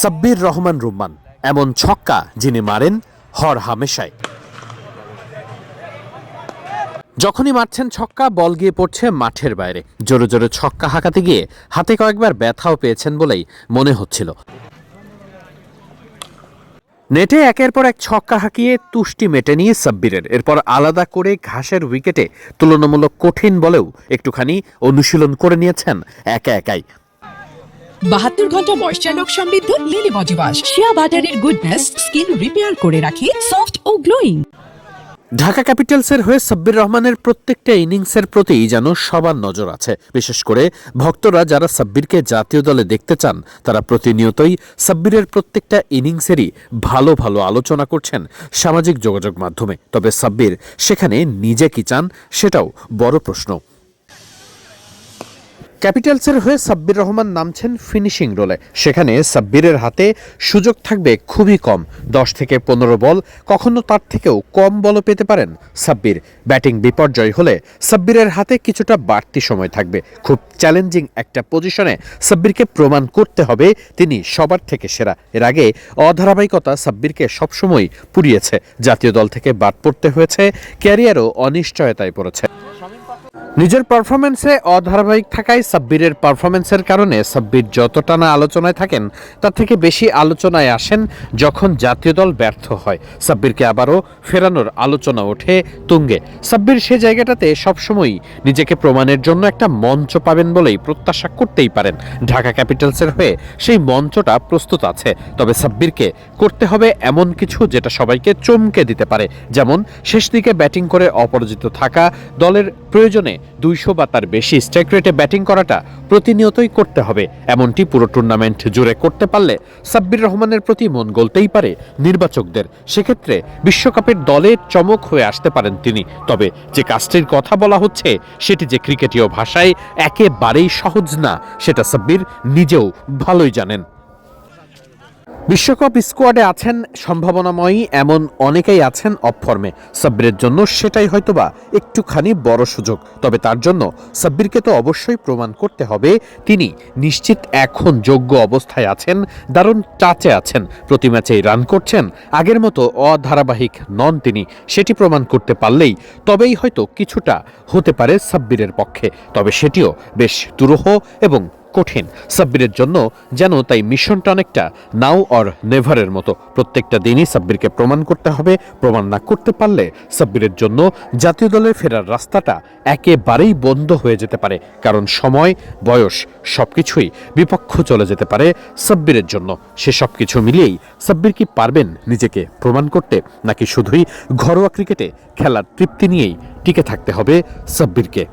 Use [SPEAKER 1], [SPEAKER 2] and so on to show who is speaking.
[SPEAKER 1] সাব্বির রহমান রুম্মান এমন ছক্কা যিনি মারেন হর হামেশাই। যখনই মারছেন ছক্কা, বল গিয়ে পড়ছে মাঠের বাইরে। জোরে জোরে ছক্কা হাঁকাতে গিয়ে হাতে কয়েকবার ব্যথাও পেয়েছেন বলেই মনে হচ্ছিল। নেটে একের পর এক ছক্কা হাঁকিয়ে তুষ্টি মেটে নিয়ে সাব্বিরের। এরপর আলাদা করে ঘাসের উইকেটে তুলনামূলক কঠিন বলেও একটুখানি অনুশীলন করে নিয়েছেন একা একাই।
[SPEAKER 2] 72 ঘন্টা ময়েশ্চার সমৃদ্ধ লিলি বডি ওয়াশ, শিয়া বাটারের গুডনেস স্কিন রিপেয়ার করে রাখে সফট ও গ্লোয়িং।
[SPEAKER 1] ঢাকা ক্যাপিটালসের হয়ে সাব্বির রহমানের প্রত্যেকটা ইনিংসের প্রতি যেন সবার নজর আছে। বিশেষ করে ভক্তরা যারা সাব্বিরকে জাতীয় দলে দেখতে চান, তারা প্রতিনিয়তই সাব্বিরের প্রত্যেকটা ইনিংসেরই ভালো ভালো আলোচনা করছেন সামাজিক যোগাযোগ মাধ্যমে। তবে সাব্বির সেখানে নিজে কি চান সেটাও বড় প্রশ্ন। ক্যাপিটালসের হয়ে সাব্বির রহমান নামছেন ফিনিশিং রোলে। সেখানে সাব্বিরের হাতে সুযোগ থাকবে খুবই কম, 10 থেকে 15 বল, কখনো তার থেকেও কম বলও পেতে পারেন সাব্বির। ব্যাটিং বিপর্যয় হলে সাব্বিরের হাতে কিছুটা বাড়তি সময় থাকবে। খুব চ্যালেঞ্জিং একটা পজিশনে সাব্বিরকে প্রমাণ করতে হবে তিনি সবার থেকে সেরা। এর আগে অধারাবাহিকতা সাব্বিরকে সবসময় পুড়িয়েছে। জাতীয় দল থেকে বাদ পড়তে হয়েছে, ক্যারিয়ারও অনিশ্চয়তায় পড়েছে। নিজের পারফরমেন্সে অধারাবাহিক থাকায় সাব্বিরের পারফরমেন্সের কারণে সাব্বির যতটা না আলোচনায় থাকেন, তার থেকে বেশি আলোচনায় আসেন যখন জাতীয় দল ব্যর্থ হয়। সাব্বিরকে আবারও ফেরানোর আলোচনা ওঠে তুঙ্গে। সাব্বির সে জায়গাটাতে সবসময়ই নিজেকে প্রমাণের জন্য একটা মঞ্চ পাবেন বলেই প্রত্যাশা করতেই পারেন। ঢাকা ক্যাপিটালসের হয়ে সেই মঞ্চটা প্রস্তুত আছে। তবে সাব্বিরকে করতে হবে এমন কিছু যেটা সবাইকে চমকে দিতে পারে, যেমন শেষ দিকে ব্যাটিং করে অপরাজিত থাকা, দলের প্রয়োজনে 200 বা তার বেশি স্ট্রাইক রেটে ব্যাটিং করাটা প্রতিনিয়তই করতে হবে। এমনটি পুরো টুর্নামেন্ট জুড়ে করতে পারলে সাব্বির রহমানের প্রতি মন গলতেই পারে নির্বাচকদের। সেক্ষেত্রে বিশ্বকাপের দলে চমক হয়ে আসতে পারেন তিনি। তবে যে কাজটির কথা বলা হচ্ছে সেটি যে ক্রিকেটীয় ভাষায় একেবারেই সহজ না, সেটা সাব্বির নিজেও ভালোই জানেন। বিশ্বকাপ স্কোয়াডে আছেন সম্ভাবনাময়ী এমন অনেকেই আছেন অফ ফর্মে। সাব্বিরের জন্য সেটাই হয়তোবা একটুখানি বড় সুযোগ। তবে তার জন্য সাব্বিরকে তো অবশ্যই প্রমাণ করতে হবে তিনি নিশ্চিত এখন যোগ্য অবস্থায় আছেন, দারুণ টাচে আছেন, প্রতি ম্যাচেই রান করছেন, আগের মতো অধারাবাহিক নন তিনি। সেটি প্রমাণ করতে পারলেই তবেই হয়তো কিছুটা হতে পারে সাব্বিরের পক্ষে। তবে সেটিও বেশ দুরূহ এবং কঠিন সাব্বিরের জন্য, যেন তাই মিশনটা অনেকটা নাও অর নেভারের মতো। প্রত্যেকটা দিনই সাব্বিরকে প্রমাণ করতে হবে। প্রমাণ না করতে পারলে সাব্বিরের জন্য জাতীয় দলে ফেরার রাস্তাটা একেবারেই বন্ধ হয়ে যেতে পারে। কারণ সময়, বয়স সবকিছুই বিপক্ষ চলে যেতে পারে সাব্বিরের জন্য। সে সব কিছু মিলিয়েই সাব্বির কি পারবেন নিজেকে প্রমাণ করতে, নাকি শুধুই ঘরোয়া ক্রিকেটে খেলার তৃপ্তি নিয়েই টিকে থাকতে হবে সাব্বিরকে?